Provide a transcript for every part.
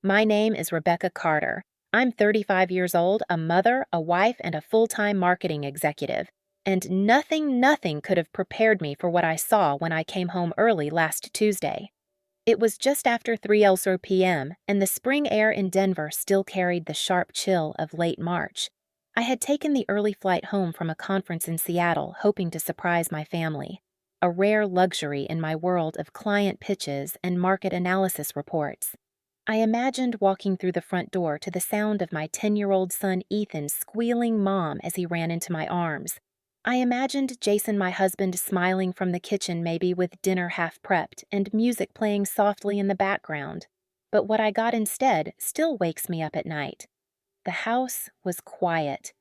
My name is Rebecca Carter. I'm 35 years old, a mother, a wife, and a full-time marketing executive. And nothing could have prepared me for what I saw when I came home early last Tuesday. It was just after 3 p.m., and the spring air in Denver still carried the sharp chill of late March. I had taken the early flight home from a conference in Seattle, hoping to surprise my family, a rare luxury in my world of client pitches and market analysis reports. I imagined walking through the front door to the sound of my 10-year-old son Ethan squealing mom as he ran into my arms. I imagined Jason, my husband, smiling from the kitchen, maybe with dinner half prepped and music playing softly in the background. But what I got instead still wakes me up at night. The house was quiet.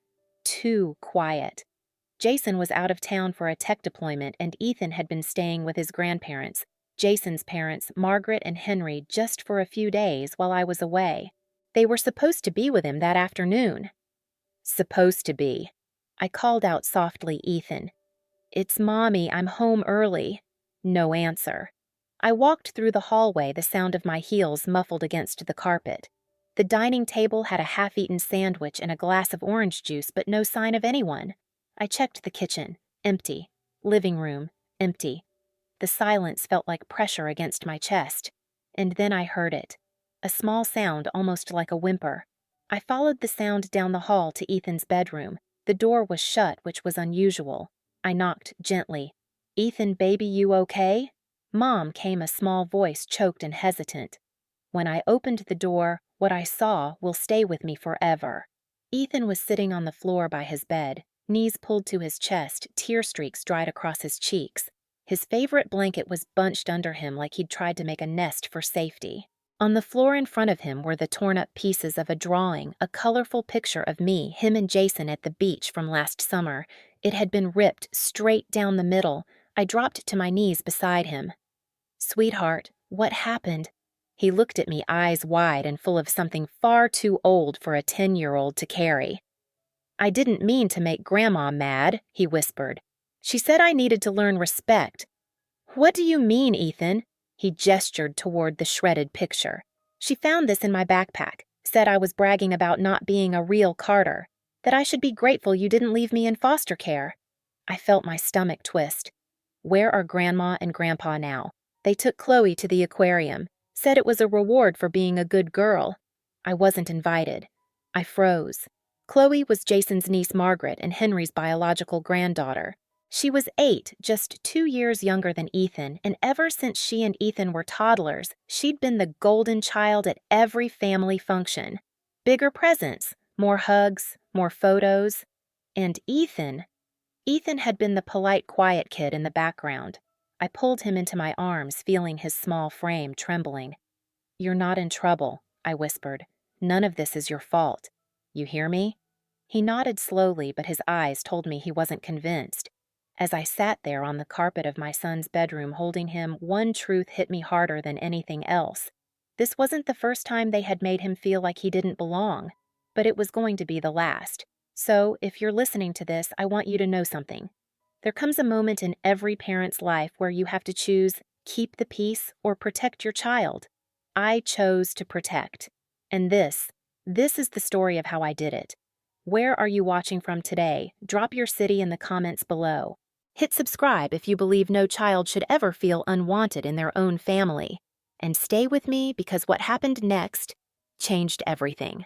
Too quiet. Jason was out of town for a tech deployment, and Ethan had been staying with his grandparents, Jason's parents, Margaret and Henry, just for a few days while I was away. They were supposed to be with him that afternoon. Supposed to be. I called out softly, Ethan. It's Mommy, I'm home early. No answer. I walked through the hallway, the sound of my heels muffled against the carpet. The dining table had a half-eaten sandwich and a glass of orange juice, but no sign of anyone. I checked the kitchen. Empty. Living room. Empty. The silence felt like pressure against my chest. And then I heard it. A small sound, almost like a whimper. I followed the sound down the hall to Ethan's bedroom. The door was shut, which was unusual. I knocked gently. Ethan, baby, you okay? Mom, came a small voice, choked and hesitant. When I opened the door, what I saw will stay with me forever. Ethan was sitting on the floor by his bed, knees pulled to his chest, tear streaks dried across his cheeks. His favorite blanket was bunched under him like he'd tried to make a nest for safety. On the floor in front of him were the torn-up pieces of a drawing, a colorful picture of me, him and Jason at the beach from last summer. It had been ripped straight down the middle. I dropped to my knees beside him. Sweetheart, what happened? He looked at me, eyes wide and full of something far too old for a 10-year-old to carry. I didn't mean to make Grandma mad, he whispered. She said I needed to learn respect. What do you mean, Ethan? He gestured toward the shredded picture. She found this in my backpack, said I was bragging about not being a real Carter, that I should be grateful you didn't leave me in foster care. I felt my stomach twist. Where are Grandma and Grandpa now? They took Chloe to the aquarium, said it was a reward for being a good girl. I wasn't invited. I froze. Chloe was Jason's niece Margaret and Henry's biological granddaughter. She was 8, just 2 years younger than Ethan, and ever since she and Ethan were toddlers, she'd been the golden child at every family function. Bigger presents, more hugs, more photos. And Ethan had been the polite, quiet kid in the background. I pulled him into my arms, feeling his small frame trembling. You're not in trouble, I whispered. None of this is your fault. You hear me? He nodded slowly, but his eyes told me he wasn't convinced. As I sat there on the carpet of my son's bedroom holding him, one truth hit me harder than anything else. This wasn't the first time they had made him feel like he didn't belong, but it was going to be the last. So, if you're listening to this, I want you to know something. There comes a moment in every parent's life where you have to choose keep the peace or protect your child. I chose to protect. And this is the story of how I did it. Where are you watching from today? Drop your city in the comments below. Hit subscribe if you believe no child should ever feel unwanted in their own family. And stay with me because what happened next changed everything.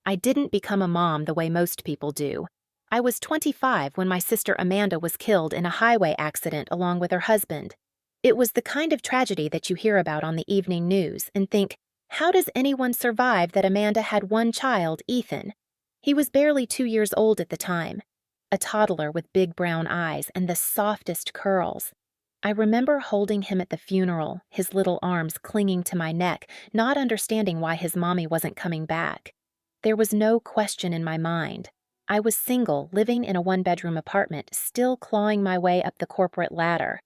I didn't become a mom the way most people do. I was 25 when my sister Amanda was killed in a highway accident along with her husband. It was the kind of tragedy that you hear about on the evening news and think, how does anyone survive that Amanda had one child, Ethan? He was barely 2 years old at the time. A toddler with big brown eyes and the softest curls. I remember holding him at the funeral, his little arms clinging to my neck, not understanding why his mommy wasn't coming back. There was no question in my mind. I was single, living in a one-bedroom apartment, still clawing my way up the corporate ladder.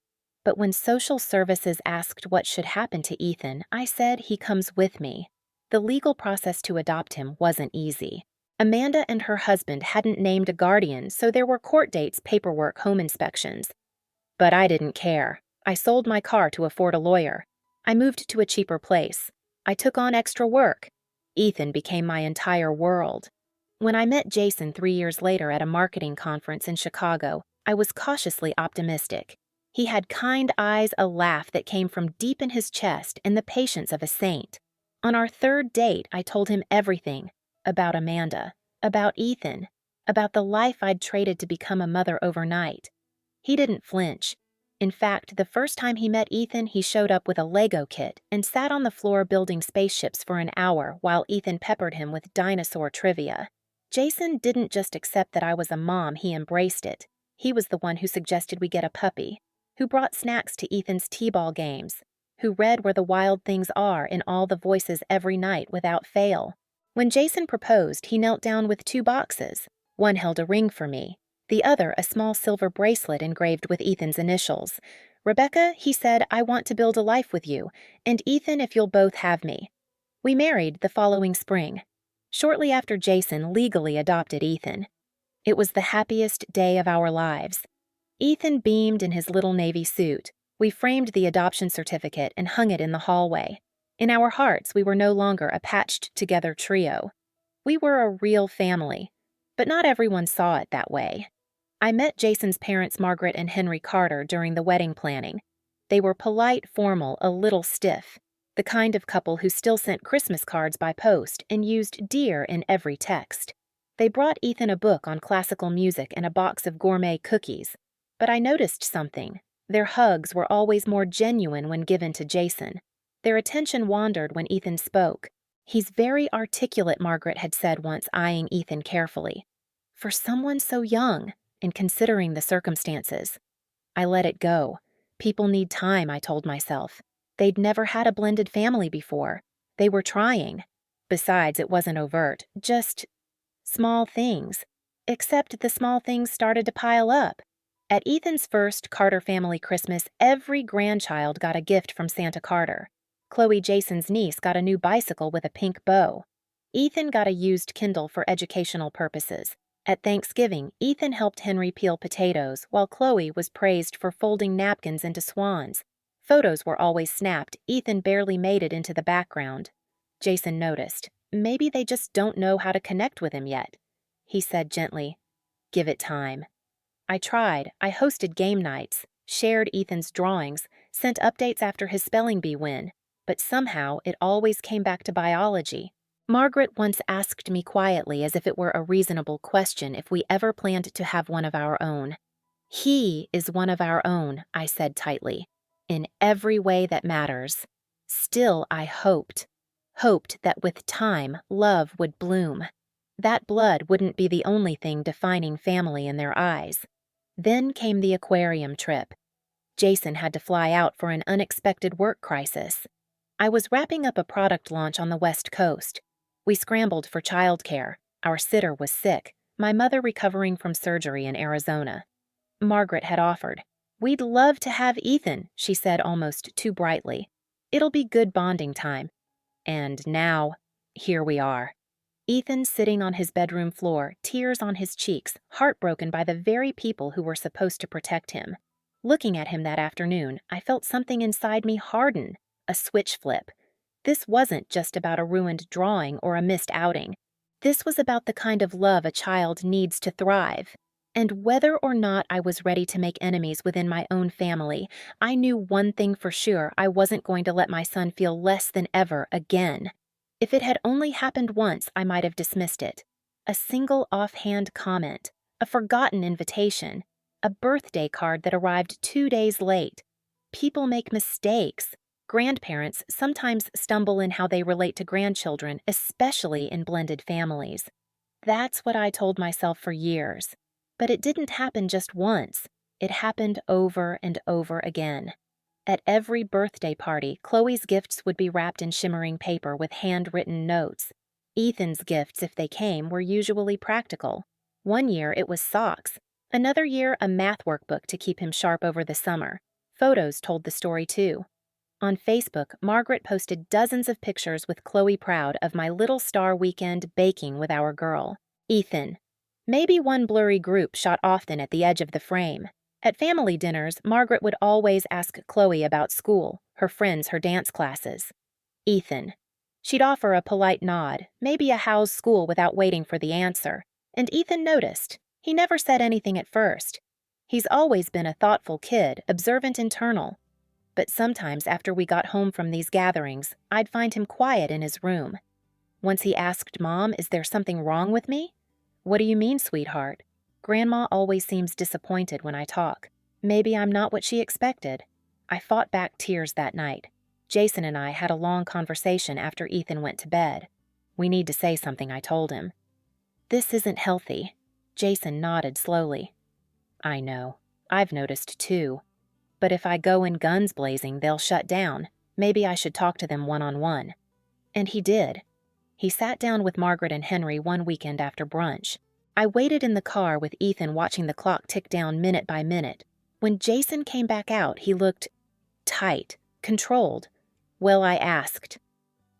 But when social services asked what should happen to Ethan, I said he comes with me. The legal process to adopt him wasn't easy. Amanda and her husband hadn't named a guardian, so there were court dates, paperwork, home inspections. But I didn't care. I sold my car to afford a lawyer. I moved to a cheaper place. I took on extra work. Ethan became my entire world. When I met Jason 3 years later at a marketing conference in Chicago, I was cautiously optimistic. He had kind eyes, a laugh that came from deep in his chest, and the patience of a saint. On our third date, I told him everything about Amanda, about Ethan, about the life I'd traded to become a mother overnight. He didn't flinch. In fact, the first time he met Ethan, he showed up with a Lego kit and sat on the floor building spaceships for an hour while Ethan peppered him with dinosaur trivia. Jason didn't just accept that I was a mom, he embraced it. He was the one who suggested we get a puppy, who brought snacks to Ethan's t-ball games, who read Where the Wild Things Are in all the voices every night without fail. When Jason proposed, he knelt down with 2 boxes. One held a ring for me, the other a small silver bracelet engraved with Ethan's initials. "Rebecca," he said, "I want to build a life with you, and Ethan, if you'll both have me." We married the following spring, shortly after Jason legally adopted Ethan. It was the happiest day of our lives. Ethan beamed in his little navy suit. We framed the adoption certificate and hung it in the hallway. In our hearts, we were no longer a patched-together trio. We were a real family, but not everyone saw it that way. I met Jason's parents, Margaret and Henry Carter, during the wedding planning. They were polite, formal, a little stiff, the kind of couple who still sent Christmas cards by post and used "dear" in every text. They brought Ethan a book on classical music and a box of gourmet cookies. But I noticed something. Their hugs were always more genuine when given to Jason. Their attention wandered when Ethan spoke. "He's very articulate," Margaret had said once, eyeing Ethan carefully. "For someone so young, and considering the circumstances." I let it go. People need time, I told myself. They'd never had a blended family before. They were trying. Besides, it wasn't overt, just small things. Except the small things started to pile up. At Ethan's first Carter family Christmas, every grandchild got a gift from Santa Carter. Chloe, Jason's niece, got a new bicycle with a pink bow. Ethan got a used Kindle for educational purposes. At Thanksgiving, Ethan helped Henry peel potatoes, while Chloe was praised for folding napkins into swans. Photos were always snapped. Ethan barely made it into the background. Jason noticed. "Maybe they just don't know how to connect with him yet." He said gently, "Give it time." I tried. I hosted game nights, shared Ethan's drawings, sent updates after his spelling bee win, but somehow it always came back to biology. Margaret once asked me quietly, as if it were a reasonable question, if we ever planned to have one of our own. "He is one of our own," I said tightly, "in every way that matters." Still, I hoped that with time, love would bloom. That blood wouldn't be the only thing defining family in their eyes. Then came the aquarium trip. Jason had to fly out for an unexpected work crisis. I was wrapping up a product launch on the West Coast. We scrambled for childcare. Our sitter was sick, my mother recovering from surgery in Arizona. Margaret had offered. "We'd love to have Ethan," she said almost too brightly. "It'll be good bonding time." And now, here we are. Ethan sitting on his bedroom floor, tears on his cheeks, heartbroken by the very people who were supposed to protect him. Looking at him that afternoon, I felt something inside me harden, a switch flip. This wasn't just about a ruined drawing or a missed outing. This was about the kind of love a child needs to thrive. And whether or not I was ready to make enemies within my own family, I knew one thing for sure: I wasn't going to let my son feel less than ever again. If it had only happened once, I might have dismissed it. A single offhand comment, a forgotten invitation, a birthday card that arrived 2 days late. People make mistakes. Grandparents sometimes stumble in how they relate to grandchildren, especially in blended families. That's what I told myself for years. But it didn't happen just once. It happened over and over again. At every birthday party, Chloe's gifts would be wrapped in shimmering paper with handwritten notes. Ethan's gifts, if they came, were usually practical. One year it was socks. Another year, a math workbook to keep him sharp over the summer. Photos told the story too. On Facebook, Margaret posted dozens of pictures with Chloe proud of my little star weekend baking with our girl. Ethan. Maybe one blurry group shot often at the edge of the frame. At family dinners, Margaret would always ask Chloe about school, her friends, her dance classes. Ethan. She'd offer a polite nod, maybe a how's school without waiting for the answer, and Ethan noticed. He never said anything at first. He's always been a thoughtful kid, observant internal. But sometimes after we got home from these gatherings, I'd find him quiet in his room. Once he asked Mom, "Is there something wrong with me?" "What do you mean, sweetheart?" "Grandma always seems disappointed when I talk. Maybe I'm not what she expected." I fought back tears that night. Jason and I had a long conversation after Ethan went to bed. "We need to say something," I told him. "This isn't healthy." Jason nodded slowly. "I know. I've noticed too. But if I go in guns blazing, they'll shut down. Maybe I should talk to them one-on-one." And he did. He sat down with Margaret and Henry one weekend after brunch. I waited in the car with Ethan watching the clock tick down minute by minute. When Jason came back out, he looked tight, controlled. "Well," I asked.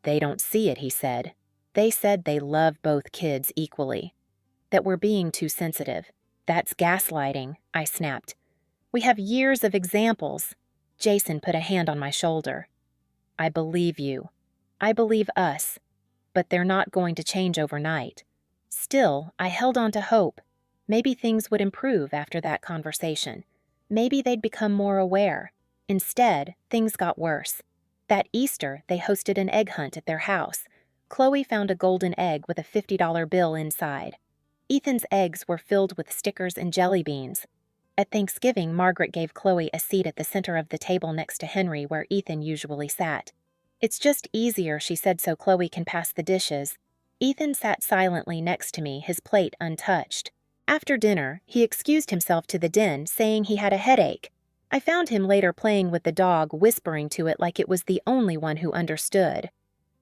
"They don't see it," he said. "They said they love both kids equally. That we're being too sensitive. That's gaslighting," I snapped. "We have years of examples." Jason put a hand on my shoulder. "I believe you. I believe us. But they're not going to change overnight." Still, I held on to hope. Maybe things would improve after that conversation. Maybe they'd become more aware. Instead, things got worse. That Easter, they hosted an egg hunt at their house. Chloe found a golden egg with a $50 bill inside. Ethan's eggs were filled with stickers and jelly beans. At Thanksgiving, Margaret gave Chloe a seat at the center of the table next to Henry where Ethan usually sat. "It's just easier," she said, "so Chloe can pass the dishes." Ethan sat silently next to me, his plate untouched. After dinner, he excused himself to the den, saying he had a headache. I found him later playing with the dog, whispering to it like it was the only one who understood.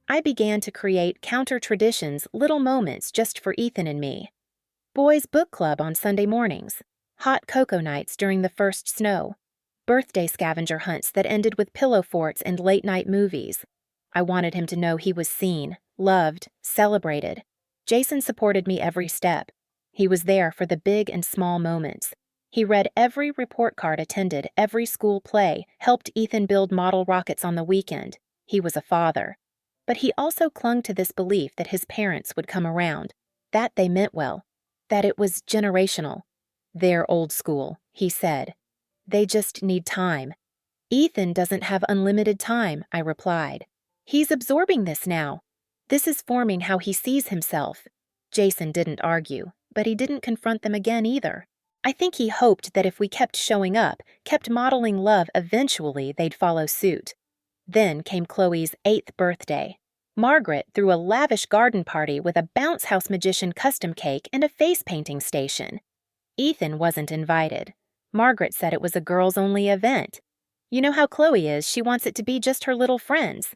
I began to create counter-traditions, little moments just for Ethan and me. Boys' book club on Sunday mornings. Hot cocoa nights during the first snow. Birthday scavenger hunts that ended with pillow forts and late-night movies. I wanted him to know he was seen, loved, celebrated. Jason supported me every step. He was there for the big and small moments. He read every report card, attended every school play, helped Ethan build model rockets on the weekend. He was a father. But he also clung to this belief that his parents would come around, that they meant well, that it was generational. "They're old school," he said. "They just need time." "Ethan doesn't have unlimited time," I replied. "He's absorbing this now. This is forming how he sees himself." Jason didn't argue, but he didn't confront them again either. I think he hoped that if we kept showing up, kept modeling love, eventually they'd follow suit. Then came Chloe's 8th birthday. Margaret threw a lavish garden party with a bounce house magician custom cake and a face painting station. Ethan wasn't invited. Margaret said it was a girls-only event. You know how Chloe is, she wants it to be just her little friends.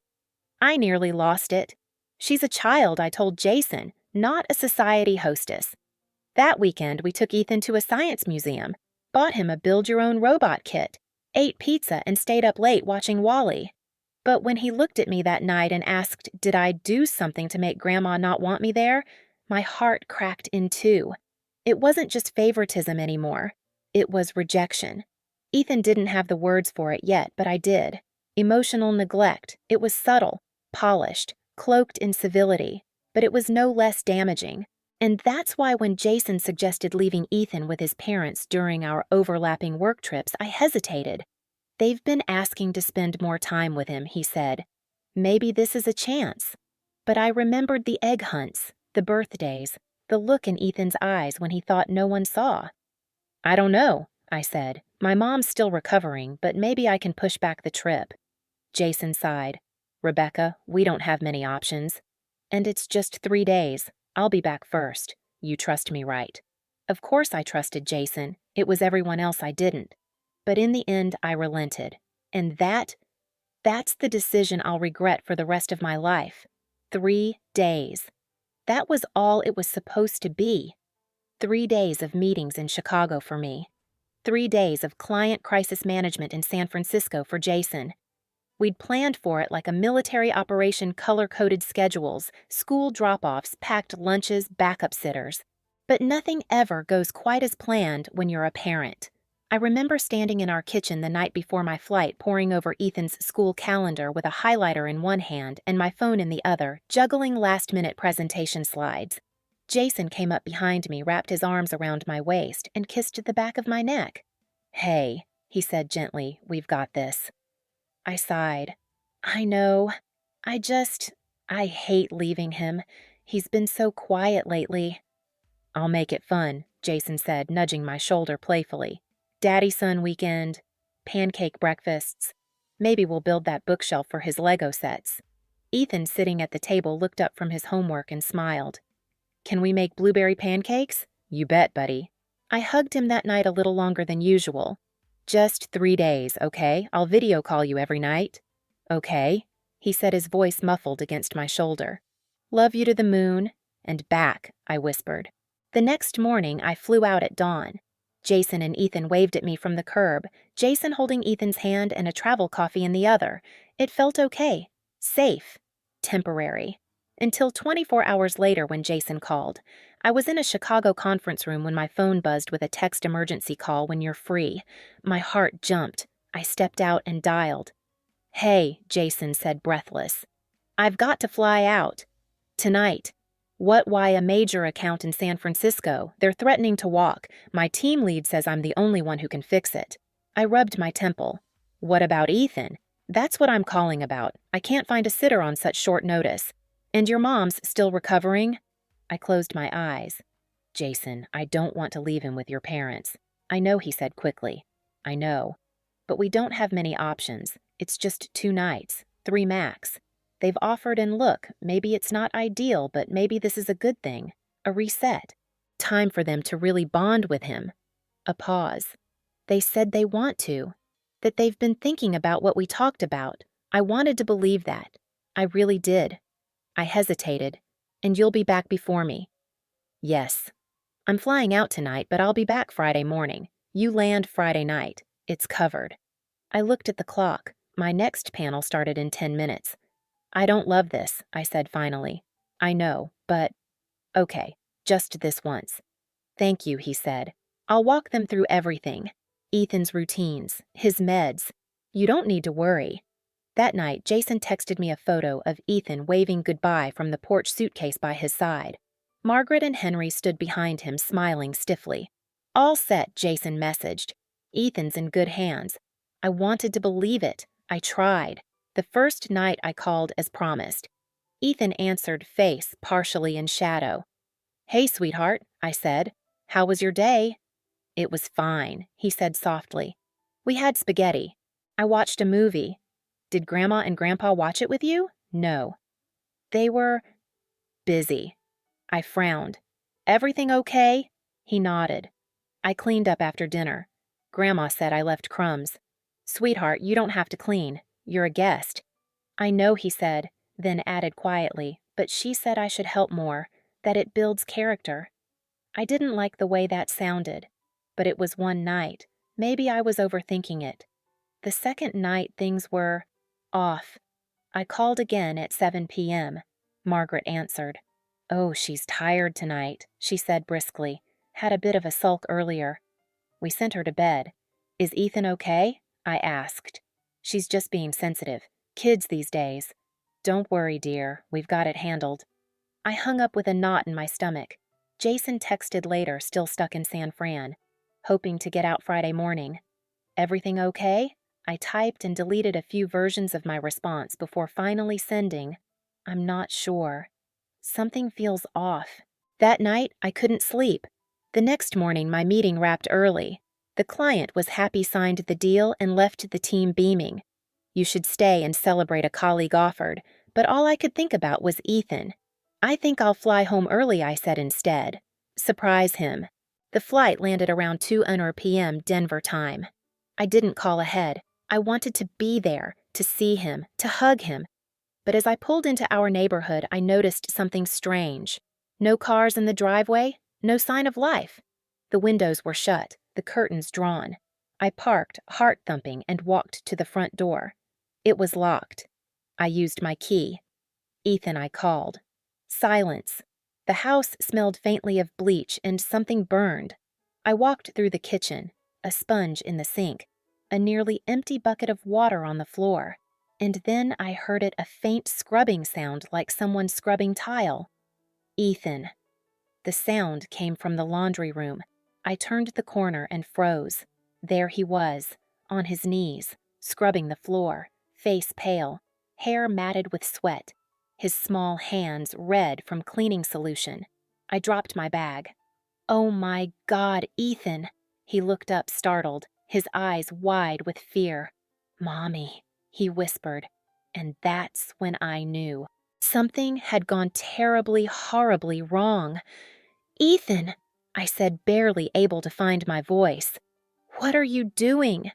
I nearly lost it. "She's a child," I told Jason, "not a society hostess." That weekend, we took Ethan to a science museum, bought him a build-your-own robot kit, ate pizza, and stayed up late watching Wall-E. But when he looked at me that night and asked, did I do something to make Grandma not want me there, my heart cracked in two. It wasn't just favoritism anymore. It was rejection. Ethan didn't have the words for it yet, but I did. Emotional neglect. It was subtle, polished, cloaked in civility, but it was no less damaging. And that's why when Jason suggested leaving Ethan with his parents during our overlapping work trips, I hesitated. "They've been asking to spend more time with him," he said. "Maybe this is a chance." But I remembered the egg hunts, the birthdays, the look in Ethan's eyes when he thought no one saw. "I don't know," I said. "My mom's still recovering, but maybe I can push back the trip." Jason sighed. "Rebecca, we don't have many options. And it's just 3 days. I'll be back first. You trust me, right?" Of course I trusted Jason. It was everyone else I didn't. But in the end, I relented. And that's the decision I'll regret for the rest of my life. 3 days. That was all it was supposed to be. 3 days of meetings in Chicago for me. 3 days of client crisis management in San Francisco for Jason. We'd planned for it like a military operation, color-coded schedules, school drop-offs, packed lunches, backup sitters. But nothing ever goes quite as planned when you're a parent. I remember standing in our kitchen the night before my flight, poring over Ethan's school calendar with a highlighter in one hand and my phone in the other, juggling last-minute presentation slides. Jason came up behind me, wrapped his arms around my waist, and kissed the back of my neck. "Hey," he said gently, "we've got this." I sighed. "I know. I just... I hate leaving him. He's been so quiet lately." "I'll make it fun," Jason said, nudging my shoulder playfully. "Daddy-son weekend, pancake breakfasts. Maybe we'll build that bookshelf for his Lego sets." Ethan, sitting at the table, looked up from his homework and smiled. "Can we make blueberry pancakes?" "You bet, buddy." I hugged him that night a little longer than usual. "Just 3 days, okay? I'll video call you every night." "Okay," he said, his voice muffled against my shoulder. "Love you to the moon and back," I whispered. The next morning, I flew out at dawn. Jason and Ethan waved at me from the curb, Jason holding Ethan's hand and a travel coffee in the other. It felt okay. Safe. Temporary. Until 24 hours later when Jason called. I was in a Chicago conference room when my phone buzzed with a text emergency call when you're free. My heart jumped. I stepped out and dialed. "Hey," Jason said, breathless. "I've got to fly out. Tonight. Why a major account in San Francisco. They're threatening to walk. My team lead says I'm the only one who can fix it." I rubbed my temple. "What about Ethan?" "That's what I'm calling about. I can't find a sitter on such short notice. And your mom's still recovering?" I closed my eyes. "Jason, I don't want to leave him with your parents." "I know," he said quickly. "I know. But we don't have many options. It's just 2 nights, 3 max. They've offered, and look, maybe it's not ideal, but maybe this is a good thing. A reset. Time for them to really bond with him." A pause. "They said they want to. That they've been thinking about what we talked about." I wanted to believe that. I really did. I hesitated. "And you'll be back before me?" "Yes. I'm flying out tonight, but I'll be back Friday morning. You land Friday night. It's covered." I looked at the clock. My next panel started in 10 minutes. "I don't love this," I said finally. "I know, but... okay, just this once." "Thank you," he said. "I'll walk them through everything. Ethan's routines, his meds. You don't need to worry." That night, Jason texted me a photo of Ethan waving goodbye from the porch suitcase by his side. Margaret and Henry stood behind him, smiling stiffly. "All set," Jason messaged. "Ethan's in good hands." I wanted to believe it. I tried. The first night I called as promised. Ethan answered, face partially in shadow. "Hey, sweetheart," I said. "How was your day?" "It was fine," he said softly. "We had spaghetti. I watched a movie." "Did Grandma and Grandpa watch it with you?" "No." "They were busy." I frowned. "Everything okay?" He nodded. "I cleaned up after dinner. Grandma said I left crumbs." "Sweetheart, you don't have to clean. You're a guest." "I know," he said, then added quietly, "but she said I should help more, that it builds character." I didn't like the way that sounded, but it was one night. Maybe I was overthinking it. The second night things were off. I called again at 7 p.m. Margaret answered. "Oh, she's tired tonight," she said briskly. "Had a bit of a sulk earlier." We sent her to bed. "Is Ethan okay?" I asked. "She's just being sensitive. Kids these days." "Don't worry, dear. We've got it handled." I hung up with a knot in my stomach. Jason texted later, still stuck in San Fran, hoping to get out Friday morning. "Everything okay?" I typed and deleted a few versions of my response before finally sending, "I'm not sure. Something feels off." That night, I couldn't sleep. The next morning, my meeting wrapped early. The client was happy, signed the deal, and left the team beaming. "You should stay and celebrate," a colleague offered, but all I could think about was Ethan. "I think I'll fly home early," I said instead. Surprise him. The flight landed around 2:00 p.m. Denver time. I didn't call ahead. I wanted to be there, to see him, to hug him. But as I pulled into our neighborhood, I noticed something strange. No cars in the driveway, no sign of life. The windows were shut, the curtains drawn. I parked, heart thumping, and walked to the front door. It was locked. I used my key. "Ethan," I called. Silence. The house smelled faintly of bleach and something burned. I walked through the kitchen. a sponge in the sink, a nearly empty bucket of water on the floor, and then I heard a faint scrubbing sound like someone scrubbing tile. Ethan. The sound came from the laundry room. I turned the corner and froze. There he was, on his knees, scrubbing the floor, face pale, hair matted with sweat, his small hands red from cleaning solution. I dropped my bag. "Oh my God, Ethan!" He looked up startled, his eyes wide with fear. "Mommy," he whispered, and that's when I knew. Something had gone terribly, horribly wrong. "Ethan," I said, barely able to find my voice. "What are you doing?"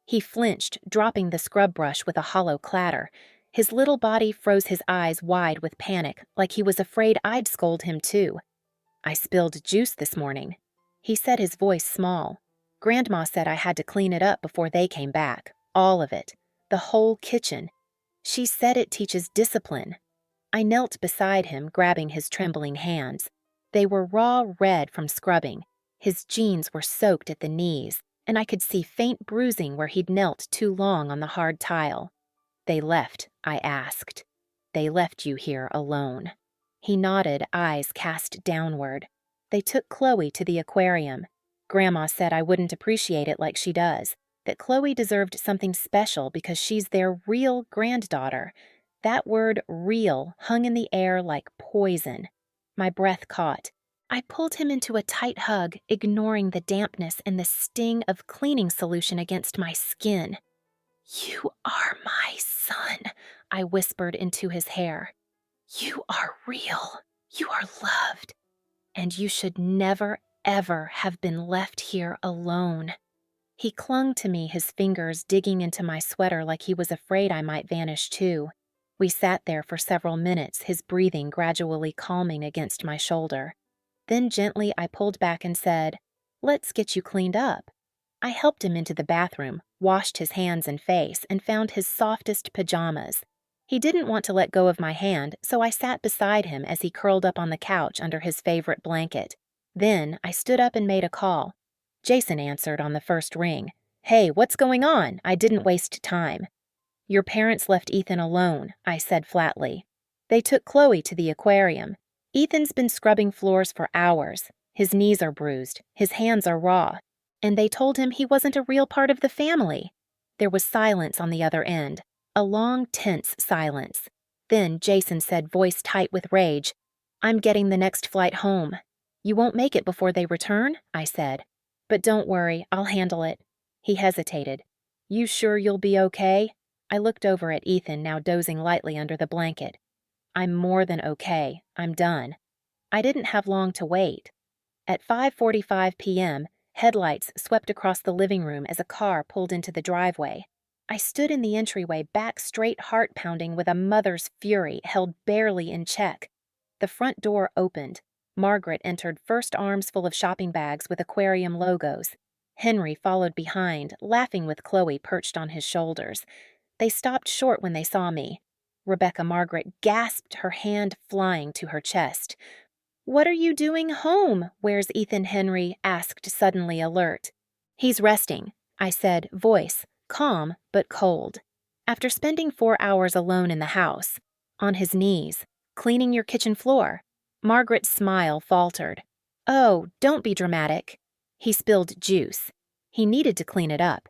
He flinched, dropping the scrub brush with a hollow clatter. His little body froze, his eyes wide with panic, like he was afraid I'd scold him too. "I spilled juice this morning," he said, his voice small. "Grandma said I had to clean it up before they came back. All of it. The whole kitchen. She said it teaches discipline." I knelt beside him, grabbing his trembling hands. They were raw red from scrubbing. His jeans were soaked at the knees, and I could see faint bruising where he'd knelt too long on the hard tile. "They left," I asked. "They left you here alone." He nodded, eyes cast downward. "They took Chloe to the aquarium. Grandma said I wouldn't appreciate it like she does, that Chloe deserved something special because she's their real granddaughter." That word real hung in the air like poison. My breath caught. I pulled him into a tight hug, ignoring the dampness and the sting of cleaning solution against my skin. "You are my son," I whispered into his hair. "You are real. You are loved. And you should never, ever have been left here alone." He clung to me, his fingers digging into my sweater like he was afraid I might vanish too. We sat there for several minutes, his breathing gradually calming against my shoulder. Then gently I pulled back and said, "Let's get you cleaned up." I helped him into the bathroom, washed his hands and face, and found his softest pajamas. He didn't want to let go of my hand, so I sat beside him as he curled up on the couch under his favorite blanket. Then I stood up and made a call. Jason answered on the first ring. "Hey, what's going on?" I didn't waste time. "Your parents left Ethan alone," I said flatly. "They took Chloe to the aquarium. Ethan's been scrubbing floors for hours. His knees are bruised, his hands are raw. And they told him he wasn't a real part of the family." There was silence on the other end, a long, tense silence. Then Jason said, voice tight with rage, "I'm getting the next flight home." "You won't make it before they return?" I said. "But don't worry, I'll handle it." He hesitated. "You sure you'll be okay?" I looked over at Ethan, now dozing lightly under the blanket. "I'm more than okay. I'm done." I didn't have long to wait. At 5:45 p.m., headlights swept across the living room as a car pulled into the driveway. I stood in the entryway, back straight, heart pounding with a mother's fury held barely in check. The front door opened. Margaret entered, first arms full of shopping bags with aquarium logos. Henry followed behind, laughing with Chloe perched on his shoulders. They stopped short when they saw me. Rebecca Margaret gasped, her hand flying to her chest. "What are you doing home? Where's Ethan?" Henry asked, suddenly alert. "He's resting," I said, voice calm but cold. "After spending 4 hours alone in the house, on his knees, cleaning your kitchen floor." Margaret's smile faltered. "Oh, don't be dramatic." He spilled juice. He needed to clean it up.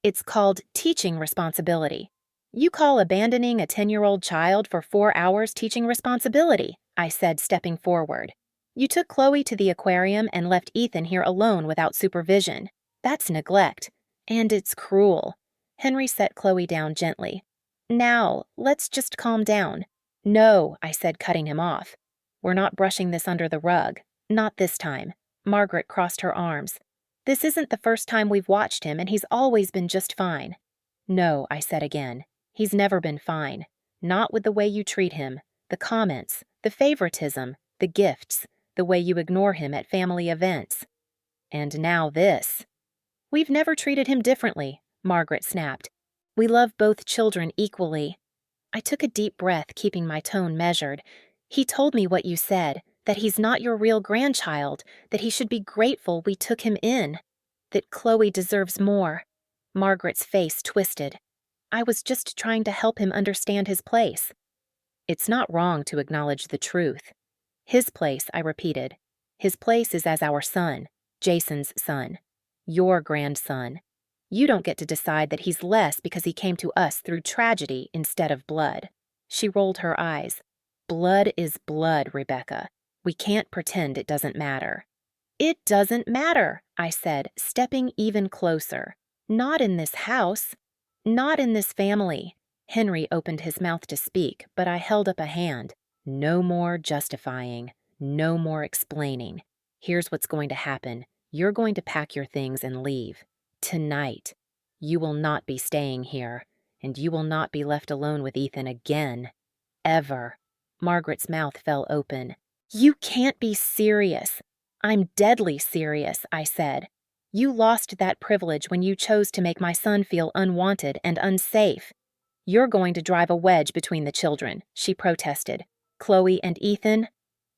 "It's called teaching responsibility." "You call abandoning a 10-year-old child for 4 hours teaching responsibility," I said, stepping forward. "You took Chloe to the aquarium and left Ethan here alone without supervision. That's neglect. And it's cruel." Henry set Chloe down gently. "Now, let's just calm down." "No," I said, cutting him off. "We're not brushing this under the rug. Not this time." Margaret crossed her arms. "This isn't the first time we've watched him, and he's always been just fine." "No," I said again. "He's never been fine. Not with the way you treat him, the comments, the favoritism, the gifts, the way you ignore him at family events. And now this." "We've never treated him differently," Margaret snapped. "We love both children equally." I took a deep breath, keeping my tone measured. "He told me what you said, that he's not your real grandchild, that he should be grateful we took him in." That Chloe deserves more. Margaret's face twisted. I was just trying to help him understand his place. It's not wrong to acknowledge the truth. His place, I repeated. His place is as our son, Jason's son. Your grandson. You don't get to decide that he's less because he came to us through tragedy instead of blood. She rolled her eyes. Blood is blood, Rebecca. We can't pretend it doesn't matter. It doesn't matter, I said, stepping even closer. Not in this house. Not in this family. Henry opened his mouth to speak, but I held up a hand. No more justifying. No more explaining. Here's what's going to happen. You're going to pack your things and leave. Tonight. You will not be staying here, and you will not be left alone with Ethan again. Ever. Margaret's mouth fell open. You can't be serious. I'm deadly serious, I said. You lost that privilege when you chose to make my son feel unwanted and unsafe. You're going to drive a wedge between the children, she protested. Chloe and Ethan?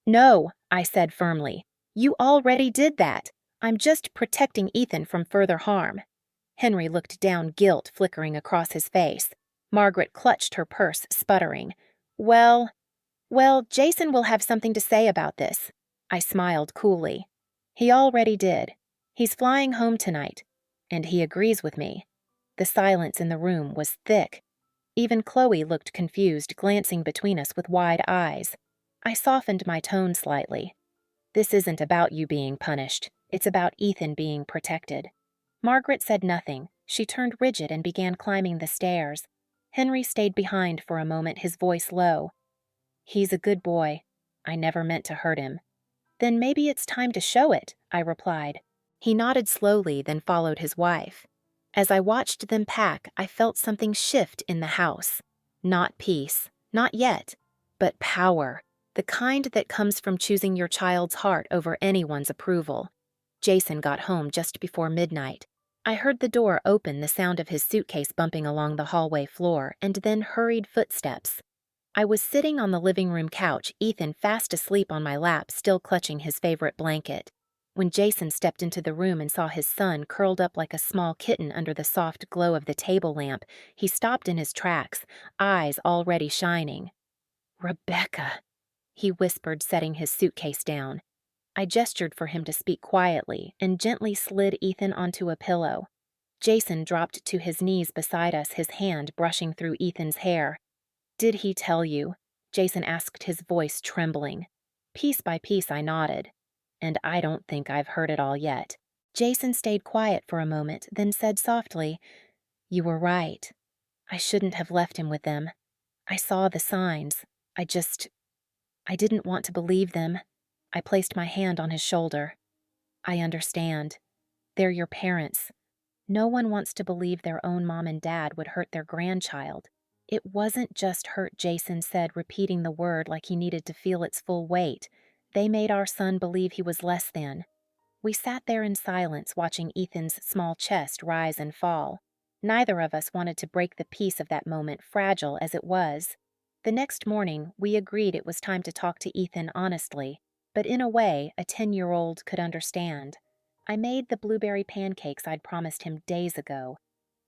No, I said firmly. You already did that. I'm just protecting Ethan from further harm. Henry looked down, guilt flickering across his face. Margaret clutched her purse, sputtering. Well, Jason will have something to say about this. I smiled coolly. He already did. He's flying home tonight, and he agrees with me. The silence in the room was thick. Even Chloe looked confused, glancing between us with wide eyes. I softened my tone slightly. This isn't about you being punished. It's about Ethan being protected. Margaret said nothing. She turned rigid and began climbing the stairs. Henry stayed behind for a moment, his voice low. He's a good boy. I never meant to hurt him. Then maybe it's time to show it, I replied. He nodded slowly, then followed his wife. As I watched them pack, I felt something shift in the house. Not peace, not yet, but power, the kind that comes from choosing your child's heart over anyone's approval. Jason got home just before midnight. I heard the door open, the sound of his suitcase bumping along the hallway floor, and then hurried footsteps. I was sitting on the living room couch, Ethan fast asleep on my lap, still clutching his favorite blanket. When Jason stepped into the room and saw his son curled up like a small kitten under the soft glow of the table lamp, he stopped in his tracks, eyes already shining. Rebecca, he whispered, setting his suitcase down. I gestured for him to speak quietly and gently slid Ethan onto a pillow. Jason dropped to his knees beside us, his hand brushing through Ethan's hair. Did he tell you? Jason asked, his voice trembling. Piece by piece I nodded. And I don't think I've heard it all yet. Jason stayed quiet for a moment, then said softly, You were right. I shouldn't have left him with them. I saw the signs. I didn't want to believe them. I placed my hand on his shoulder. I understand. They're your parents. No one wants to believe their own mom and dad would hurt their grandchild. It wasn't just hurt, Jason said, repeating the word like he needed to feel its full weight. They made our son believe he was less than. We sat there in silence, watching Ethan's small chest rise and fall. Neither of us wanted to break the peace of that moment, fragile as it was. The next morning, we agreed it was time to talk to Ethan honestly, but in a way a 10-year-old could understand. I made the blueberry pancakes I'd promised him days ago.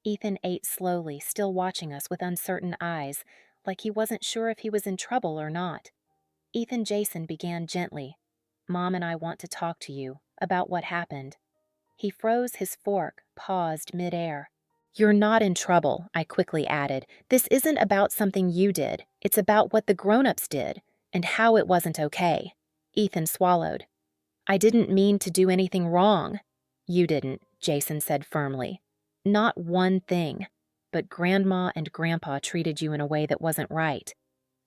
Ethan ate slowly, still watching us with uncertain eyes, like he wasn't sure if he was in trouble or not. Jason began gently. Mom and I want to talk to you about what happened. He froze his fork, paused midair. You're not in trouble, I quickly added. This isn't about something you did. It's about what the grown-ups did, and how it wasn't okay. Ethan swallowed. I didn't mean to do anything wrong. You didn't, Jason said firmly. Not one thing. But Grandma and Grandpa treated you in a way that wasn't right.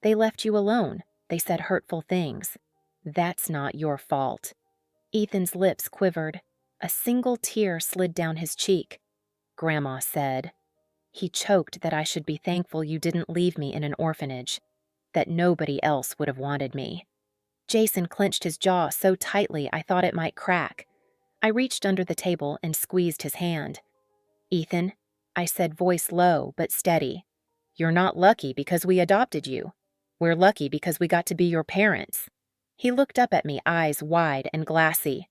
They left you alone. They said hurtful things. That's not your fault. Ethan's lips quivered. A single tear slid down his cheek. Grandma said. He choked that I should be thankful you didn't leave me in an orphanage. That nobody else would have wanted me. Jason clenched his jaw so tightly I thought it might crack. I reached under the table and squeezed his hand. Ethan, I said, voice low but steady. You're not lucky because we adopted you. We're lucky because we got to be your parents. He looked up at me, eyes wide and glassy.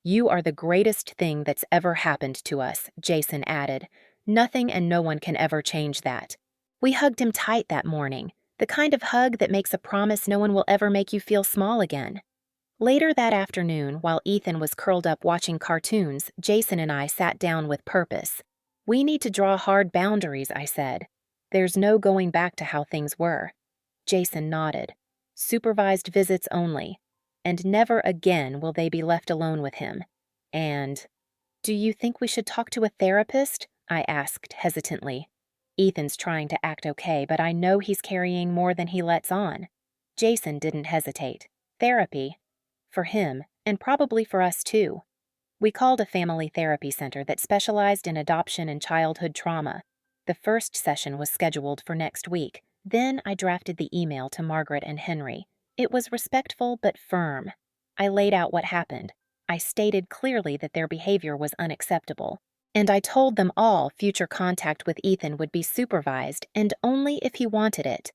"You are the greatest thing that's ever happened to us," Jason added. "Nothing and no one can ever change that." We hugged him tight that morning, the kind of hug that makes a promise no one will ever make you feel small again. Later that afternoon, while Ethan was curled up watching cartoons, Jason and I sat down with purpose. "We need to draw hard boundaries," I said. "There's no going back to how things were." Jason nodded. "Supervised visits only. And never again will they be left alone with him. And, do you think we should talk to a therapist?" I asked hesitantly. Ethan's trying to act okay, but I know he's carrying more than he lets on. Jason didn't hesitate. Therapy? For him, and probably for us too. We called a family therapy center that specialized in adoption and childhood trauma. The first session was scheduled for next week. Then I drafted the email to Margaret and Henry. It was respectful but firm. I laid out what happened. I stated clearly that their behavior was unacceptable. And I told them all future contact with Ethan would be supervised and only if he wanted it.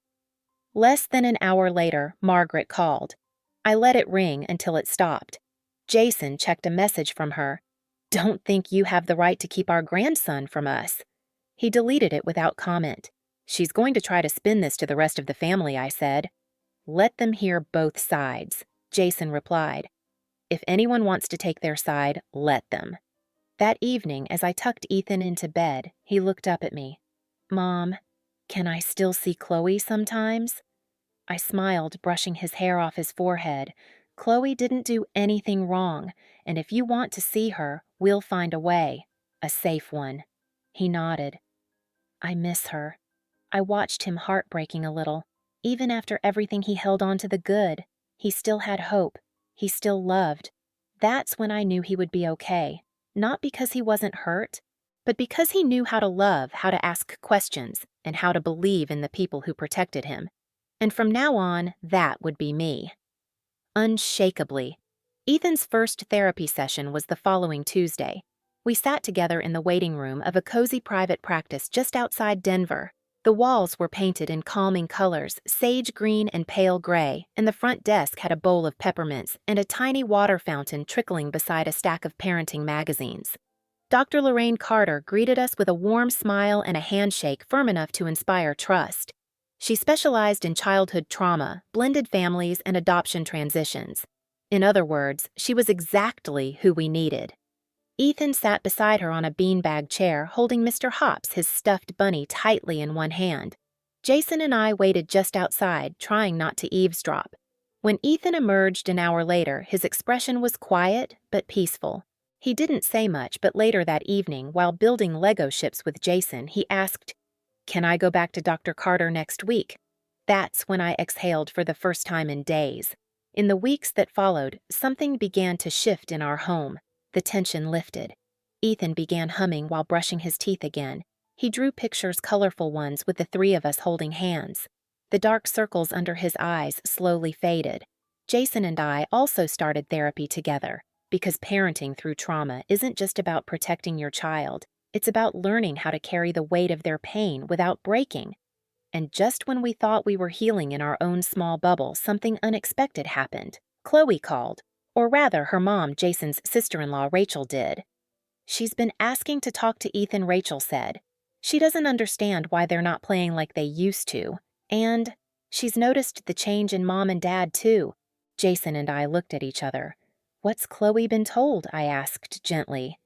Less than an hour later, Margaret called. I let it ring until it stopped. Jason checked a message from her. "Don't think you have the right to keep our grandson from us." He deleted it without comment. "She's going to try to spin this to the rest of the family," I said. "Let them hear both sides," Jason replied. "If anyone wants to take their side, let them." That evening, as I tucked Ethan into bed, he looked up at me. "Mom, can I still see Chloe sometimes?" I smiled, brushing his hair off his forehead. "Chloe didn't do anything wrong, and if you want to see her, we'll find a way. A safe one." He nodded. "I miss her." I watched him heartbreaking a little. Even after everything he held on to the good, he still had hope. He still loved. That's when I knew he would be okay. Not because he wasn't hurt, but because he knew how to love, how to ask questions, and how to believe in the people who protected him. And from now on, that would be me. Unshakably. Ethan's first therapy session was the following Tuesday. We sat together in the waiting room of a cozy private practice just outside Denver. The walls were painted in calming colors, sage green and pale gray, and the front desk had a bowl of peppermints and a tiny water fountain trickling beside a stack of parenting magazines. Dr. Lorraine Carter greeted us with a warm smile and a handshake firm enough to inspire trust. She specialized in childhood trauma, blended families, and adoption transitions. In other words, she was exactly who we needed. Ethan sat beside her on a beanbag chair, holding Mr. Hops, his stuffed bunny, tightly in one hand. Jason and I waited just outside, trying not to eavesdrop. When Ethan emerged an hour later, his expression was quiet but peaceful. He didn't say much, but later that evening, while building Lego ships with Jason, he asked, "Can I go back to Dr. Carter next week?" That's when I exhaled for the first time in days. In the weeks that followed, something began to shift in our home. The tension lifted. Ethan began humming while brushing his teeth again. He drew pictures, colorful ones, with the three of us holding hands. The dark circles under his eyes slowly faded. Jason and I also started therapy together, because parenting through trauma isn't just about protecting your child. It's about learning how to carry the weight of their pain without breaking. And just when we thought we were healing in our own small bubble, something unexpected happened. Chloe called. Or rather, her mom, Jason's sister-in-law, Rachel, did. "She's been asking to talk to Ethan," Rachel said. "She doesn't understand why they're not playing like they used to. And she's noticed the change in Mom and Dad, too." Jason and I looked at each other. "What's Chloe been told?" I asked gently.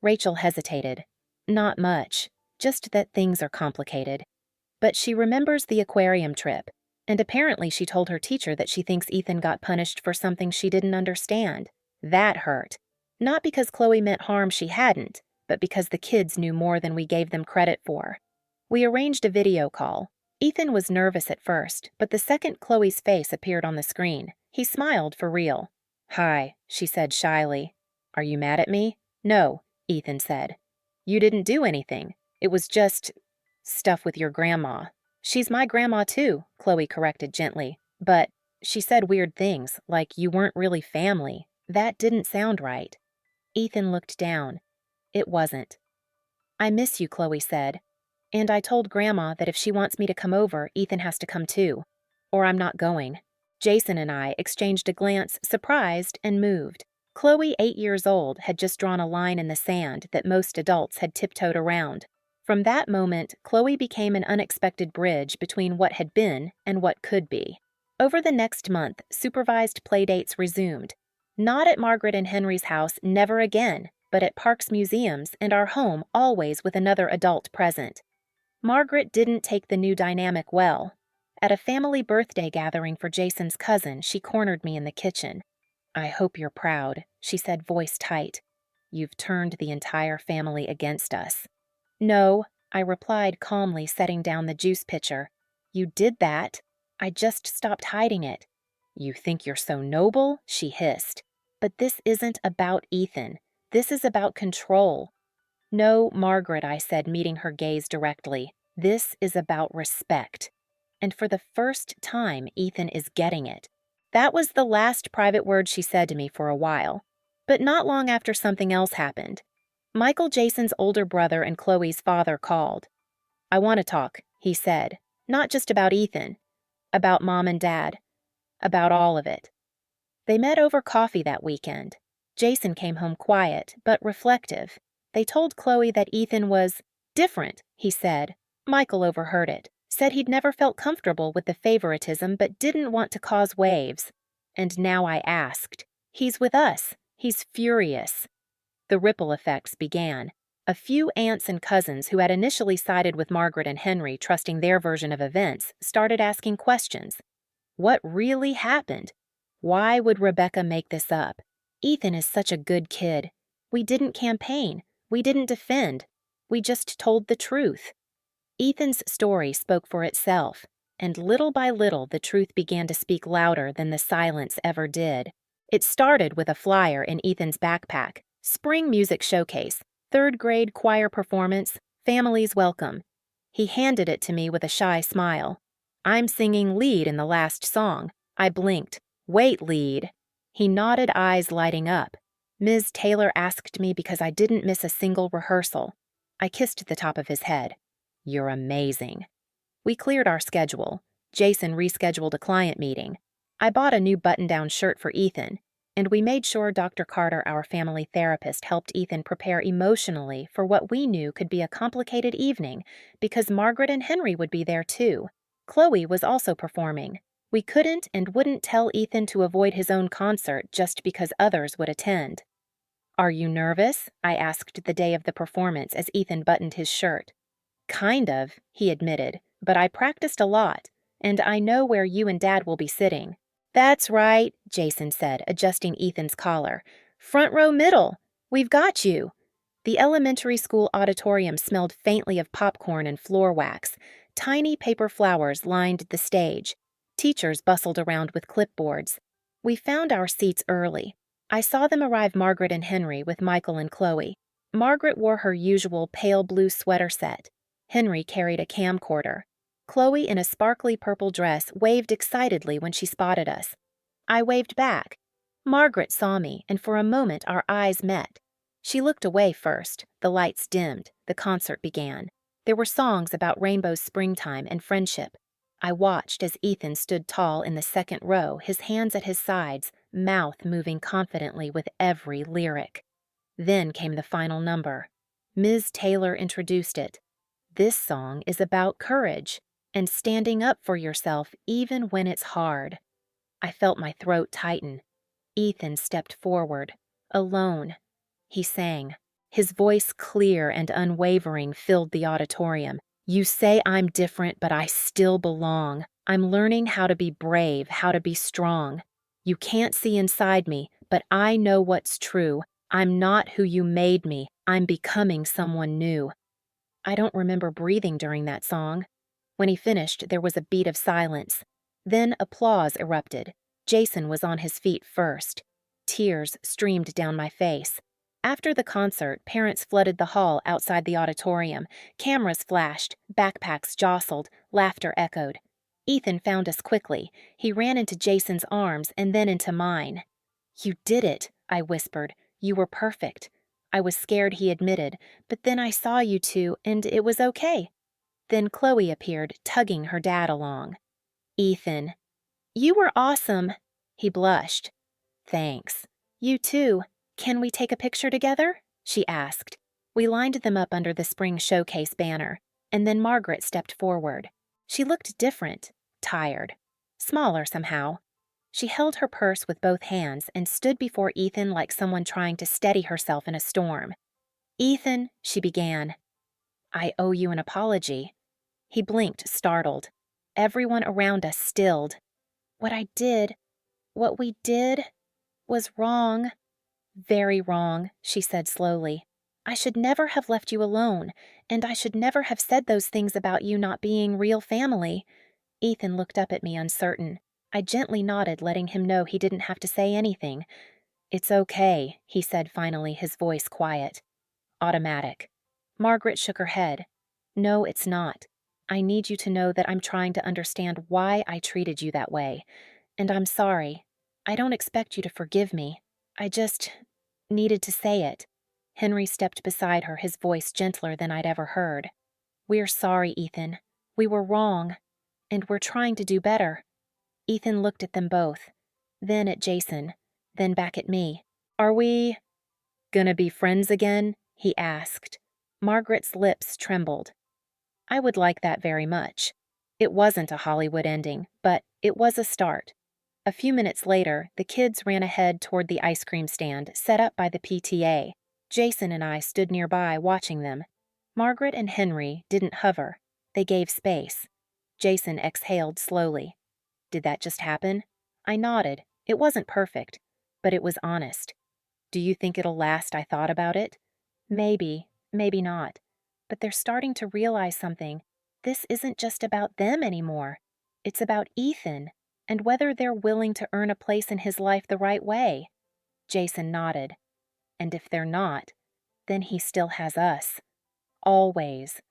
Rachel hesitated. "Not much. Just that things are complicated. But she remembers the aquarium trip. And apparently she told her teacher that she thinks Ethan got punished for something she didn't understand. That hurt. Not because Chloe meant harm she hadn't, but because the kids knew more than we gave them credit for." We arranged a video call. Ethan was nervous at first, but the second Chloe's face appeared on the screen, he smiled for real. "Hi," she said shyly. "Are you mad at me?" "No," Ethan said. "You didn't do anything. It was just stuff with your grandma." "She's my grandma too," Chloe corrected gently. "But she said weird things, like you weren't really family. That didn't sound right." Ethan looked down. It wasn't. "I miss you," Chloe said. "And I told Grandma that if she wants me to come over, Ethan has to come too. Or I'm not going." Jason and I exchanged a glance, surprised and moved. Chloe, 8 years old, had just drawn a line in the sand that most adults had tiptoed around. From that moment, Chloe became an unexpected bridge between what had been and what could be. Over the next month, supervised playdates resumed. Not at Margaret and Henry's house, never again, but at parks, museums, and our home, always with another adult present. Margaret didn't take the new dynamic well. At a family birthday gathering for Jason's cousin, she cornered me in the kitchen. "I hope you're proud," she said, voice tight. "You've turned the entire family against us." "No," I replied calmly, setting down the juice pitcher. "You did that. I just stopped hiding it." "You think you're so noble?" she hissed. "But this isn't about Ethan. This is about control." "No, Margaret," I said, meeting her gaze directly. "This is about respect." And for the first time, Ethan is getting it. That was the last private word she said to me for a while. But not long after, something else happened. Michael, Jason's older brother and Chloe's father, called. "I want to talk," he said. "Not just about Ethan. About Mom and Dad. About all of it." They met over coffee that weekend. Jason came home quiet, but reflective. They told Chloe that Ethan was different, he said. Michael overheard it, said he'd never felt comfortable with the favoritism but didn't want to cause waves. And now I asked. He's with us. He's furious. The ripple effects began. A few aunts and cousins who had initially sided with Margaret and Henry, trusting their version of events, started asking questions. What really happened? Why would Rebecca make this up? Ethan is such a good kid. We didn't campaign. We didn't defend. We just told the truth. Ethan's story spoke for itself, and little by little the truth began to speak louder than the silence ever did. It started with a flyer in Ethan's backpack. Spring music showcase, 3rd grade choir performance, families welcome. He handed it to me with a shy smile. "I'm singing lead in the last song." I blinked. "Wait, lead." He nodded, eyes lighting up. "Ms. Taylor asked me because I didn't miss a single rehearsal." I kissed the top of his head. "You're amazing." We cleared our schedule. Jason rescheduled a client meeting. I bought a new button-down shirt for Ethan, and we made sure Dr. Carter, our family therapist, helped Ethan prepare emotionally for what we knew could be a complicated evening because Margaret and Henry would be there too. Chloe was also performing. We couldn't and wouldn't tell Ethan to avoid his own concert just because others would attend. "Are you nervous?" I asked the day of the performance as Ethan buttoned his shirt. "Kind of," he admitted, "but I practiced a lot, and I know where you and Dad will be sitting." "That's right," Jason said, adjusting Ethan's collar. "Front row middle. We've got you." The elementary school auditorium smelled faintly of popcorn and floor wax. Tiny paper flowers lined the stage. Teachers bustled around with clipboards. We found our seats early. I saw them arrive, Margaret and Henry, with Michael and Chloe. Margaret wore her usual pale blue sweater set. Henry carried a camcorder. Chloe, in a sparkly purple dress, waved excitedly when she spotted us. I waved back. Margaret saw me, and for a moment our eyes met. She looked away first. The lights dimmed. The concert began. There were songs about Rainbow's springtime and friendship. I watched as Ethan stood tall in the second row, his hands at his sides, mouth moving confidently with every lyric. Then came the final number. Ms. Taylor introduced it. This song is about courage and standing up for yourself even when it's hard. I felt my throat tighten. Ethan stepped forward, alone. He sang. His voice, clear and unwavering, filled the auditorium. "You say I'm different, but I still belong. I'm learning how to be brave, how to be strong. You can't see inside me, but I know what's true. I'm not who you made me. I'm becoming someone new." I don't remember breathing during that song. When he finished, there was a beat of silence. Then applause erupted. Jason was on his feet first. Tears streamed down my face. After the concert, parents flooded the hall outside the auditorium. Cameras flashed, backpacks jostled, laughter echoed. Ethan found us quickly. He ran into Jason's arms and then into mine. "You did it," I whispered. "You were perfect." I was scared, he admitted, "but then I saw you two, and it was okay." Then Chloe appeared, tugging her dad along. "Ethan." "You were awesome." He blushed. "Thanks." You too. Can we take a picture together? She asked. We lined them up under the spring showcase banner, and then Margaret stepped forward. She looked different, tired, smaller somehow. She held her purse with both hands and stood before Ethan like someone trying to steady herself in a storm. Ethan, she began, I owe you an apology. He blinked, startled. Everyone around us stilled. What we did, was wrong. Very wrong, she said slowly. I should never have left you alone, and I should never have said those things about you not being real family. Ethan looked up at me uncertain. I gently nodded, letting him know he didn't have to say anything. It's okay, he said finally, his voice quiet. Automatic. Margaret shook her head. No, it's not. I need you to know that I'm trying to understand why I treated you that way. And I'm sorry. I don't expect you to forgive me. I just needed to say it. Henry stepped beside her, his voice gentler than I'd ever heard. We're sorry, Ethan. We were wrong. And we're trying to do better. Ethan looked at them both. Then at Jason. Then back at me. Are we gonna be friends again? He asked. Margaret's lips trembled. I would like that very much. It wasn't a Hollywood ending, but it was a start. A few minutes later, the kids ran ahead toward the ice cream stand set up by the PTA. Jason and I stood nearby watching them. Margaret and Henry didn't hover. They gave space. Jason exhaled slowly. Did that just happen? I nodded. It wasn't perfect, but it was honest. Do you think it'll last? I thought about it. Maybe, maybe not. But they're starting to realize something. This isn't just about them anymore. It's about Ethan, and whether they're willing to earn a place in his life the right way. Jason nodded. And if they're not, then he still has us. Always.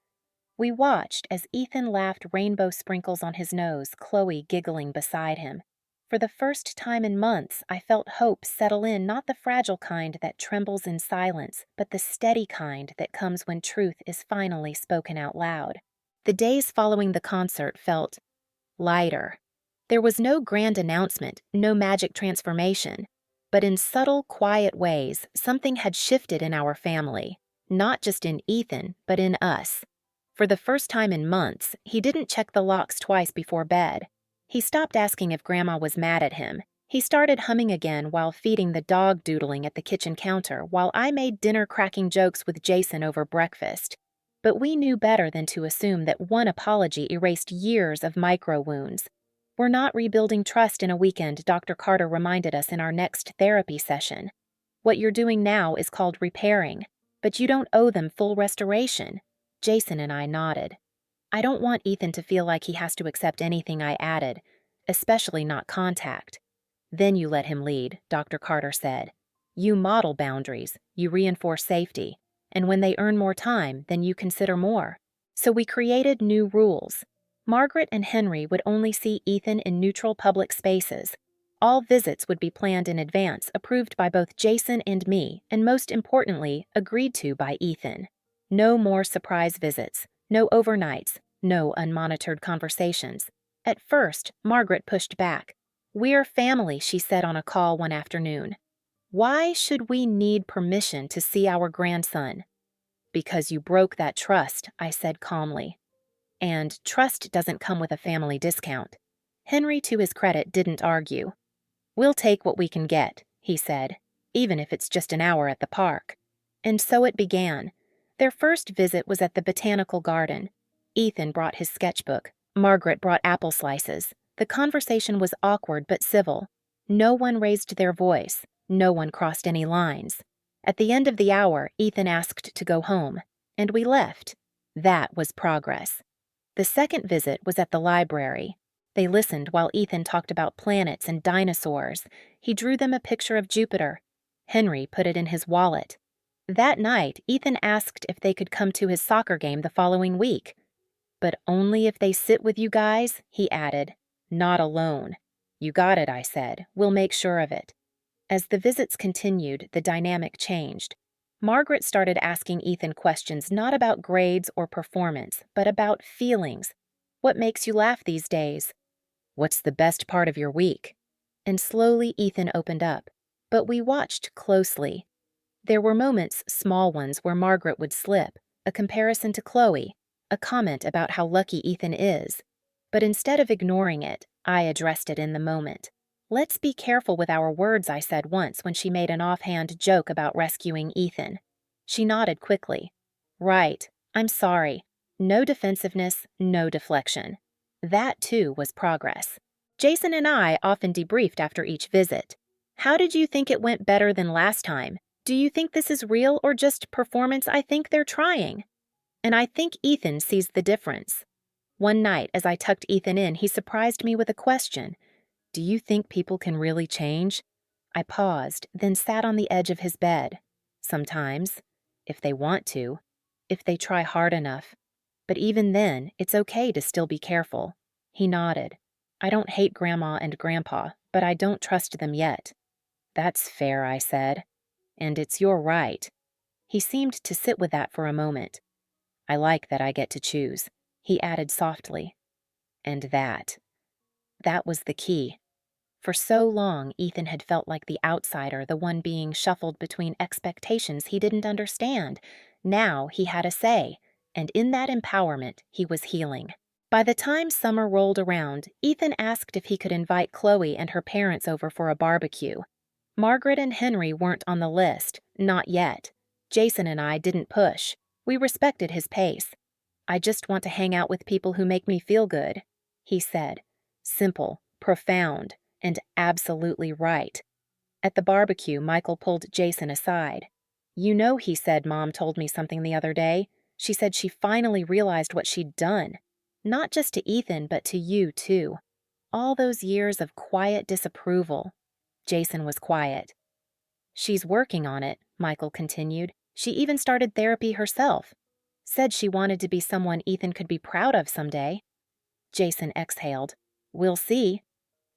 We watched as Ethan laughed rainbow sprinkles on his nose, Chloe giggling beside him. For the first time in months, I felt hope settle in, not the fragile kind that trembles in silence, but the steady kind that comes when truth is finally spoken out loud. The days following the concert felt lighter. There was no grand announcement, no magic transformation, but in subtle, quiet ways, something had shifted in our family, not just in Ethan, but in us. For the first time in months, he didn't check the locks twice before bed. He stopped asking if Grandma was mad at him. He started humming again while feeding the dog doodling at the kitchen counter while I made dinner cracking jokes with Jason over breakfast. But we knew better than to assume that one apology erased years of micro wounds. We're not rebuilding trust in a weekend, Dr. Carter reminded us in our next therapy session. What you're doing now is called repairing, but you don't owe them full restoration. Jason and I nodded. I don't want Ethan to feel like he has to accept anything I added, especially not contact. Then you let him lead, Dr. Carter said. You model boundaries, you reinforce safety, and when they earn more time, then you consider more. So we created new rules. Margaret and Henry would only see Ethan in neutral public spaces. All visits would be planned in advance, approved by both Jason and me, and most importantly, agreed to by Ethan. No more surprise visits, no overnights, no unmonitored conversations. At first, Margaret pushed back. We're family, she said on a call one afternoon. Why should we need permission to see our grandson? Because you broke that trust, I said calmly. And trust doesn't come with a family discount. Henry, to his credit, didn't argue. We'll take what we can get, he said, even if it's just an hour at the park. And so it began. Their first visit was at the botanical garden. Ethan brought his sketchbook. Margaret brought apple slices. The conversation was awkward but civil. No one raised their voice. No one crossed any lines. At the end of the hour, Ethan asked to go home, and we left. That was progress. The second visit was at the library. They listened while Ethan talked about planets and dinosaurs. He drew them a picture of Jupiter. Henry put it in his wallet. That night, Ethan asked if they could come to his soccer game the following week. But only if they sit with you guys, he added. Not alone. You got it, I said. We'll make sure of it. As the visits continued, the dynamic changed. Margaret started asking Ethan questions not about grades or performance, but about feelings. What makes you laugh these days? What's the best part of your week? And slowly Ethan opened up. But we watched closely. There were moments, small ones, where Margaret would slip, a comparison to Chloe, a comment about how lucky Ethan is. But instead of ignoring it, I addressed it in the moment. "Let's be careful with our words," I said once when she made an offhand joke about rescuing Ethan. She nodded quickly. "Right, I'm sorry. No defensiveness, no deflection." That, too, was progress. Jason and I often debriefed after each visit. "How did you think it went better than last time? Do you think this is real or just performance? I think they're trying." And I think Ethan sees the difference. One night, as I tucked Ethan in, he surprised me with a question. "Do you think people can really change?" I paused, then sat on the edge of his bed. "Sometimes, if they want to, if they try hard enough. But even then, it's okay to still be careful." He nodded. "I don't hate Grandma and Grandpa, but I don't trust them yet." "That's fair," I said. "And it's your right." He seemed to sit with that for a moment. "I like that I get to choose," he added softly. And that was the key. For so long, Ethan had felt like the outsider, the one being shuffled between expectations he didn't understand. Now he had a say, and in that empowerment, he was healing. By the time summer rolled around, Ethan asked if he could invite Chloe and her parents over for a barbecue. Margaret and Henry weren't on the list, not yet. Jason and I didn't push. We respected his pace. "I just want to hang out with people who make me feel good," he said. Simple, profound, and absolutely right. At the barbecue, Michael pulled Jason aside. "You know," he said, "Mom told me something the other day. She said she finally realized what she'd done. Not just to Ethan, but to you, too. All those years of quiet disapproval." Jason was quiet. "She's working on it," Michael continued. "She even started therapy herself. Said she wanted to be someone Ethan could be proud of someday." Jason exhaled. "We'll see."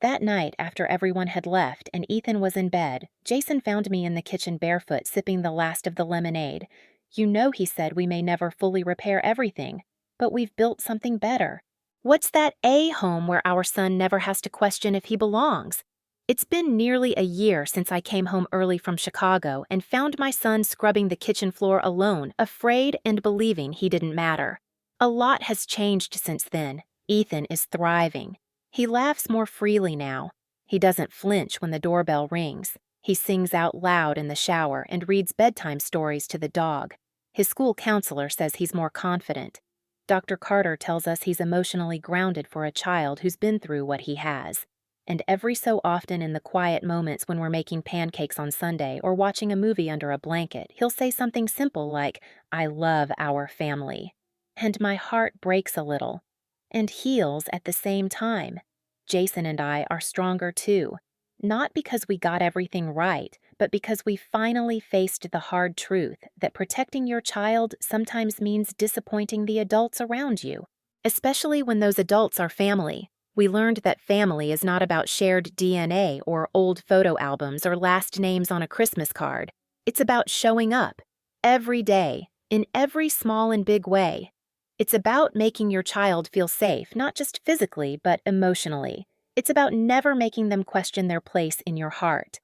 That night, after everyone had left and Ethan was in bed, Jason found me in the kitchen barefoot, sipping the last of the lemonade. "You know," he said, "we may never fully repair everything, but we've built something better. What's that home where our son never has to question if he belongs?" It's been nearly a year since I came home early from Chicago and found my son scrubbing the kitchen floor alone, afraid and believing he didn't matter. A lot has changed since then. Ethan is thriving. He laughs more freely now. He doesn't flinch when the doorbell rings. He sings out loud in the shower and reads bedtime stories to the dog. His school counselor says he's more confident. Dr. Carter tells us he's emotionally grounded for a child who's been through what he has. And every so often in the quiet moments when we're making pancakes on Sunday or watching a movie under a blanket, he'll say something simple like, "I love our family." And my heart breaks a little. And heals at the same time. Jason and I are stronger too, not because we got everything right, but because we finally faced the hard truth that protecting your child sometimes means disappointing the adults around you, especially when those adults are family. We learned that family is not about shared DNA or old photo albums or last names on a Christmas card. It's about showing up, every day, in every small and big way. It's about making your child feel safe, not just physically, but emotionally. It's about never making them question their place in your heart.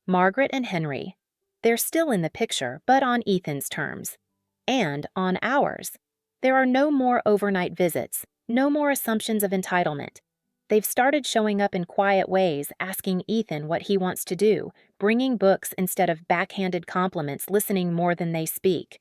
Margaret and Henry, they're still in the picture, but on Ethan's terms. And on ours. There are no more overnight visits, no more assumptions of entitlement. They've started showing up in quiet ways, asking Ethan what he wants to do, bringing books instead of backhanded compliments, listening more than they speak.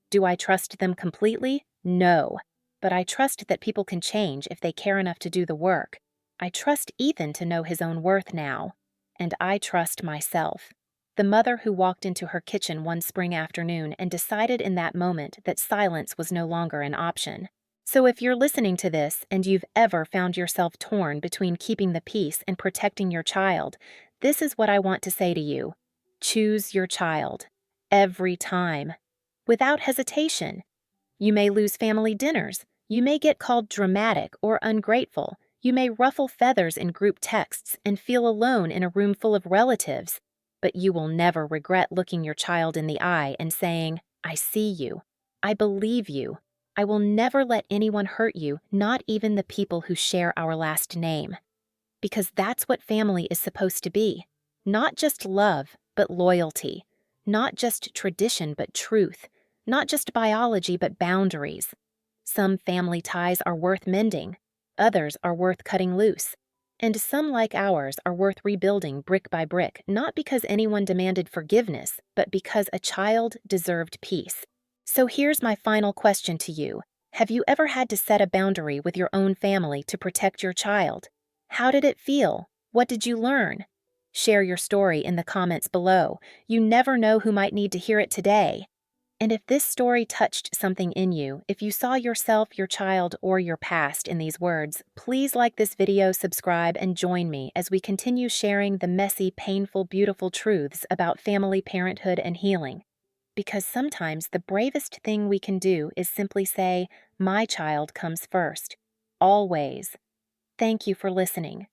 Do I trust them completely? No. But I trust that people can change if they care enough to do the work. I trust Ethan to know his own worth now. And I trust myself. The mother who walked into her kitchen one spring afternoon and decided in that moment that silence was no longer an option. So if you're listening to this and you've ever found yourself torn between keeping the peace and protecting your child, this is what I want to say to you. Choose your child. Every time. Without hesitation. You may lose family dinners. You may get called dramatic or ungrateful. You may ruffle feathers in group texts and feel alone in a room full of relatives. But you will never regret looking your child in the eye and saying, "I see you. I believe you. I will never let anyone hurt you, not even the people who share our last name." Because that's what family is supposed to be. Not just love, but loyalty. Not just tradition, but truth. Not just biology, but boundaries. Some family ties are worth mending. Others are worth cutting loose. And some, like ours, are worth rebuilding brick by brick, not because anyone demanded forgiveness, but because a child deserved peace. So here's my final question to you. Have you ever had to set a boundary with your own family to protect your child? How did it feel? What did you learn? Share your story in the comments below. You never know who might need to hear it today. And if this story touched something in you, if you saw yourself, your child, or your past in these words, please like this video, subscribe, and join me as we continue sharing the messy, painful, beautiful truths about family, parenthood, and healing. Because sometimes the bravest thing we can do is simply say, "My child comes first." Always. Thank you for listening.